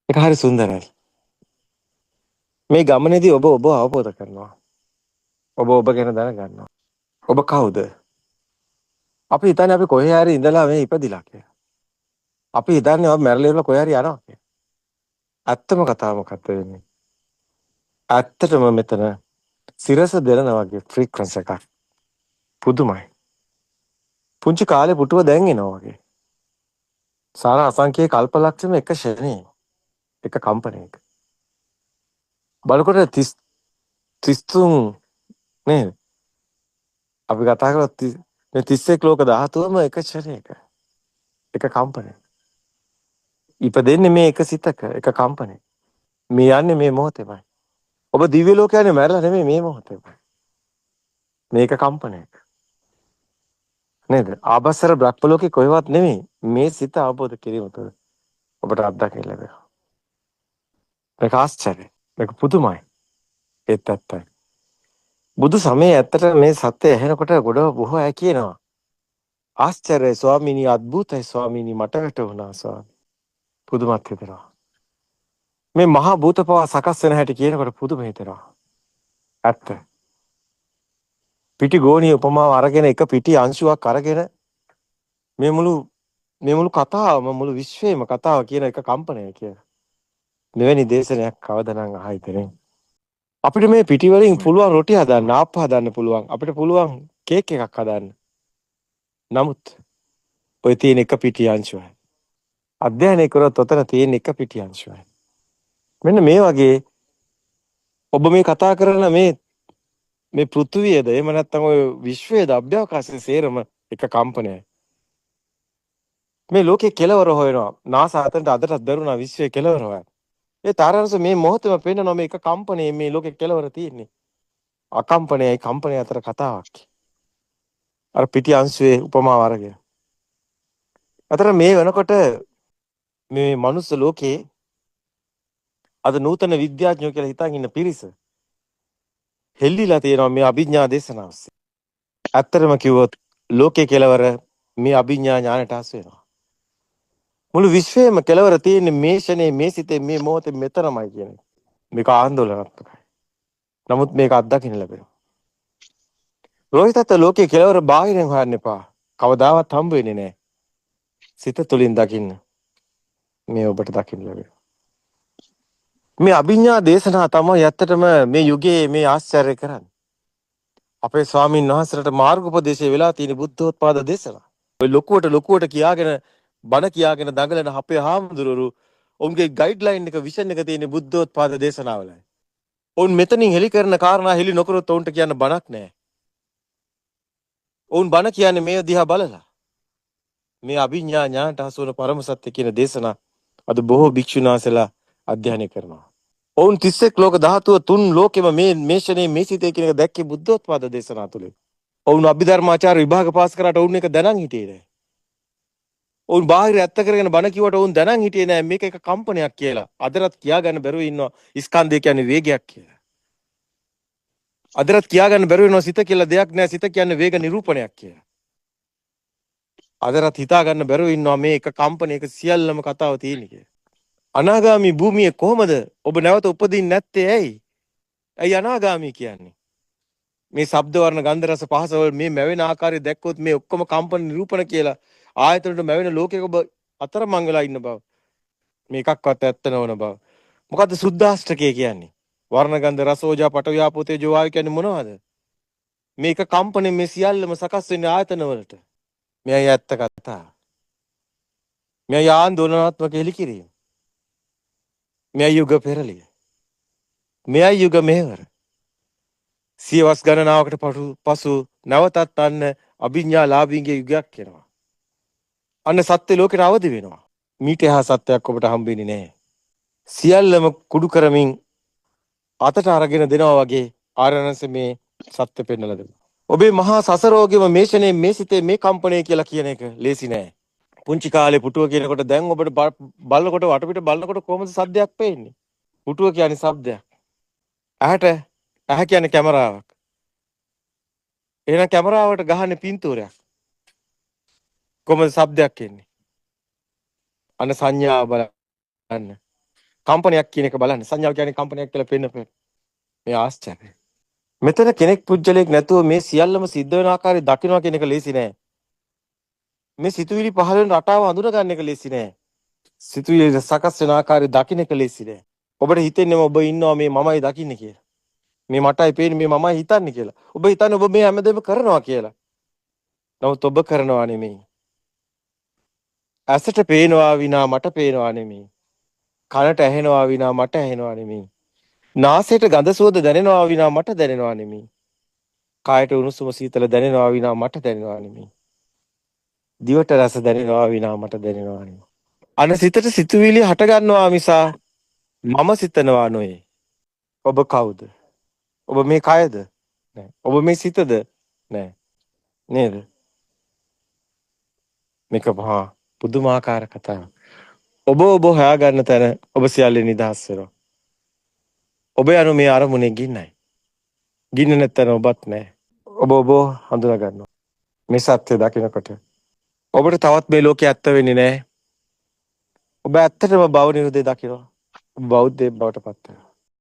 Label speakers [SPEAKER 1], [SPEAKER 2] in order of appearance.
[SPEAKER 1] ඒක හරි සුන්දරයි. මේ ගමනේදී ඔබ අවබෝධ කරනවා. ඔබ ගැන දැනගන්නවා. ඔබ කවුද? අපි හිතන්නේ අපි කොහේ හරි ඉඳලා මේ ඉපදිලා කියලා. අපි හිතන්නේ අපි මැරලා ඉවරලා කොහේ හරි යනවා කියලා. ඇත්තම කතාව මොකක්ද වෙන්නේ? ඇත්තටම මෙතන සිරස දෙරනා වගේ ෆ්‍රීකවන්ස් එකක්. පුදුමයි. පුංචි කාලේ පුටුව දැන් එනවා වගේ. සාර අසංඛ්‍ය කල්පලක්ෂම එක ෂණේ. එක කම්පනයක. බලකොට 33 නේද? අපි කතා කරලා මේ 31 ලෝක ධාතුවම එක ෂණයක. එක කම්පනයක. ඉපදෙන්නේ මේ එක සිතක එක කම්පනයක. මේ යන්නේ මේ මොහොතේමයි. ඔබ දිව්‍ය ලෝක යන්නේ මැරලා නෙමෙයි මේ මොහොතේමයි. මේක කම්පනයක. නේද? ආභසර බ්‍රහ්ම ලෝකේ කොහෙවත් නෙමෙයි. මේ සිත අවබෝධ කිරීම තුළ ඔබට අත්දකින්න ලැබෙනවා. මේක ආශ්චර්යයි. මේක පුදුමයි. ඒත් ඇත්තයි. බුදු සමයේ ඇත්තට මේ සත්‍ය ඇහෙනකොට ගොඩ බොහෝ අය කියනවා. ආශ්චර්යයි ස්වාමීනි අద్භූතයි ස්වාමීනි මට වැටුණා ස්වාමී. පුදුමත් හිතෙනවා. මේ මහා භූත පවා සකස් වෙන හැටි කියනකොට පුදුම හිතෙනවා. ඇත්ත. පිටි ගෝණිය උපමාව අරගෙන එක පිටි අංශුවක් අරගෙන මේ මුළු කතාවම මුළු විශ්වයේම කතාව කියන එක කම්පනය කියලා. මෙවැනි දේශනයක් කවදානම් අහයිතනේ. අපිට මේ පිටි වලින් පුළුවන් රොටි හදන්න, ආප්ප හදන්න පුළුවන්. අපිට පුළුවන් කේක් එකක් හදන්න. නමුත් ඔය තියෙන එක පිටි අංශුවයි. අධ්‍යයනය කරොත් ඔතන තියෙන එක පිටි අංශුවයි. මෙන්න මේ වගේ ඔබ මේ කතා කරන මේ පෘථුවියද එහෙම නැත්නම් ඔය විශ්වයේද අභ්‍යවකාශයේ සේරම එක කම්පනයයි. මේ ලෝකේ කෙලවර හොයනවා. NASA අතට අදටත් දරුණා විශ්වයේ කෙලවර හොයන. ඒ තාරාංශ මේ මොහොතේම පේනවා මේ එක කම්පනයේ මේ ලෝකේ කෙලවර තියෙන්නේ. අකම්පනයයි කම්පනය අතර කතාවක්. අර පිටි අංශුවේ උපමාව අරගෙන. අතර මේ වෙනකොට මේ මනුස්ස ලෝකේ අද නූතන විද්‍යාඥයෝ කියලා හිතන් ඉන්න පිරිස හෙල්ලිලා තියෙනවා මේ අභිඥා දේශනාව ඔස්සේ. ඇත්තටම කිව්වොත් ලෝකේ කෙලවර මේ අභිඥා ඥානට හසු වෙනවා. මුළු විශ්වයේම කෙලවර තියෙන්නේ මේ ෂනේ මේ සිතේ මේ මොහොතේ මෙතනමයි කියන එක. මේක ආందోලනාත්මකයි. නමුත් මේක අත්දකින්න ලැබෙනවා. රෝහිතත් ලෝකේ කෙලවර බාහිරින් හොයන්න එපා. කවදාවත් හම්බ වෙන්නේ නැහැ. සිත තුළින් දකින්න. මේ ඔබට දකින්න ලැබෙනවා. මේ අභිඥා දේශනා තමයි ඇත්තටම මේ යුගයේ මේ ආශ්චර්ය කරන්නේ. අපේ ස්වාමීන් වහන්සේලාට මාර්ගෝපදේශය වෙලා තියෙන බුද්ධෝත්පාද දේශනා. ඔය ලොකුවට කියාගෙන බණ කියාගෙන දඟලන අපේ හාමුදුරුවෝ උන්ගේ ගයිඩ්ලයින් එක විෂන් එක තියෙන බුද්ධෝත්පාද දේශනාවලයි. උන් මෙතනින් හෙලි කරන කාරණා හෙලි නොකරොත් උන්ට කියන්න බණක් නැහැ. උන් බණ කියන්නේ මේ දිහා බලලා. මේ අභිඥා ඥානට හසු වන පරම සත්‍ය කියන දේශනා අද බොහෝ භික්ෂුන් වහන්සේලා අධ්‍යයනය කරනවා. ඔවුන් 31 ලෝක ධාතුව තුන් ලෝකෙම මේ ෂනේ මේ සිතේ කියන එක දැක්කේ බුද්ධෝත්පාද දේශනා තුලින්. ඔවුන් අභිධර්මාචාර්ය විභාග පාස් කරාට ඔවුන් එක දැනන් හිටියේ නැහැ. ඔවුන් බාහිර ඇත්ත කරගෙන බණ කිව්වට ඔවුන් දැනන් හිටියේ නැහැ මේක එක කම්පනයක් කියලා. අදටත් කියා ගන්න බැරුව ඉන්නවා ස්කන්ධය කියන්නේ වේගයක් කියලා. අදටත් කියා ගන්න බැරුව ඉන්නවා සිත කියලා දෙයක් නැහැ සිත කියන්නේ වේග නිරූපණයක් කියලා. අදටත් හිතා ගන්න බැරුව ඉන්නවා මේ එක කම්පනයක සියල්ලම කතාව තියෙන්නේ කියලා. අනාගාමි භූමියේ කොහමද ඔබ නැවත උපදින්නේ නැත්තේ ඇයි? ඇයි අනාගාමි කියන්නේ? මේ ශබ්ද වර්ණ ගන්ධ රස පහස වල මේ මැවෙන ආකාරය දැක්කොත් මේ ඔක්කොම කම්පන නිරූපණ කියලා ආයතනවල මැවෙන ලෝකයක ඔබ අතරමං වෙලා ඉන්න බව. මේකක්වත් ඇත්ත නොවන බව. මොකද්ද සුද්ධාෂ්ටකය කියන්නේ? වර්ණ ගන්ධ රස ඕජා පඨවි ආපෝ තේජෝ වායු කියන්නේ මොනවද? මේක කම්පන මේ සියල්ලම සකස් වෙන්නේ ආයතන වලට. මෙයයි ඇත්ත කතාව. මෙයයි ආందోලනාත්මක එලිකිරීම. මෙයයි යුග පෙරළිය. මෙයයි යුග මෙහෙවර. සියවස් ගණනාවකට පසු නැවතත් අන්න අභිඥාලාභීන්ගේ යුගයක් එනවා. අන්න සත්‍ය ලෝකෙට අවදි වෙනවා. මීට එහා සත්‍යයක් ඔබට හම්බෙන්නේ නැහැ. සියල්ලම කුඩු කරමින් අතට අරගෙන දෙනවා වගේ ආරණස මේ සත්‍ය පෙන්වලා දෙනවා. ඔබේ මහා සසරෝගෙම මේ ෂනේ මේ සිතේ මේ කම්පණය කියලා කියන එක ලේසි නෑ. පුංචි කාලේ පුටුව කියනකොට දැන් ඔබට බලනකොට වටපිට බලනකොට කොහොමද සද්දයක් පේන්නේ? පුටුව කියන්නේ ශබ්දයක්. ඇහැ කියන්නේ කැමරාවක්. එහෙනම් කැමරාවට ගහන්නේ පින්තූරයක්. කොහොමද ශබ්දයක් එන්නේ? අන්න සංඥාව බලන්න. කම්පනයක් කියන එක බලන්න. සංඥාව කියන්නේ කම්පනයක් කියලා පෙන්නපේ. මේ ආශ්චර්යයි. මෙතන කෙනෙක් පුජ්‍යලයක් නැතුව මේ සියල්ලම සිද්ධ වෙන ආකාරය දකිනවා කියන එක ලේසි නෑ. මේ සිතුවිලි පහළ වෙන රටාව හඳුනා ගන්න එක ලේසි නෑ. සිතුවිලි සකස් වෙන ආකාරය දකින්න එක ලේසි නෑ. ඔබට හිතෙන්නේ ඔබ ඉන්නවා මේ මමයි දකින්නේ කියලා. මේ මටයි පේන්නේ මේ මමයි හිතන්නේ කියලා. ඔබ හිතන්නේ ඔබ මේ හැමදේම කරනවා කියලා. නමුත් ඔබ කරනවා නෙමෙයි. ඇසට පේනවා විනා මට පේනවා නෙමෙයි. කනට ඇහෙනවා විනා මට ඇහෙනවා නෙමෙයි. නාසයට ගඳ සුවඳ දැනෙනවා විනා මට දැනෙනවා නෙමෙයි. කායට උණුසුම සීතල දැනෙනවා විනා මට දැනෙනවා නෙමෙයි. දිවට රස දැනෙනවා විනා මට දැනෙනවා නෙමෙයි. අන සිතට සිතුවිලි හට ගන්නවා මිසා මම සිතනවා නොවේ. ඔබ කවුද? ඔබ මේ කයද? නෑ. ඔබ මේ සිතද? නෑ. නේද? මේක මහා පුදුමාකාර කතාවක්. ඔබ හොයාගන්න තැන ඔබ සියල්ලෙන් නිදහස් වෙනවා. ඔබ යනු මේ අරමුණේ ගින්නයි. ගින්න නැත්තන ඔබත් නෑ. ඔබ හඳුනා ගන්නවා. මේ සත්‍ය දකිනකොට ඔබට තවත් මේ ලෝකේ ඇත්ත වෙන්නේ නෑ. ඔබ ඇත්තටම භව නිරෝධය දකිනවා. ඔබ බෞද්ධයෙක් බවට පත් වෙනවා.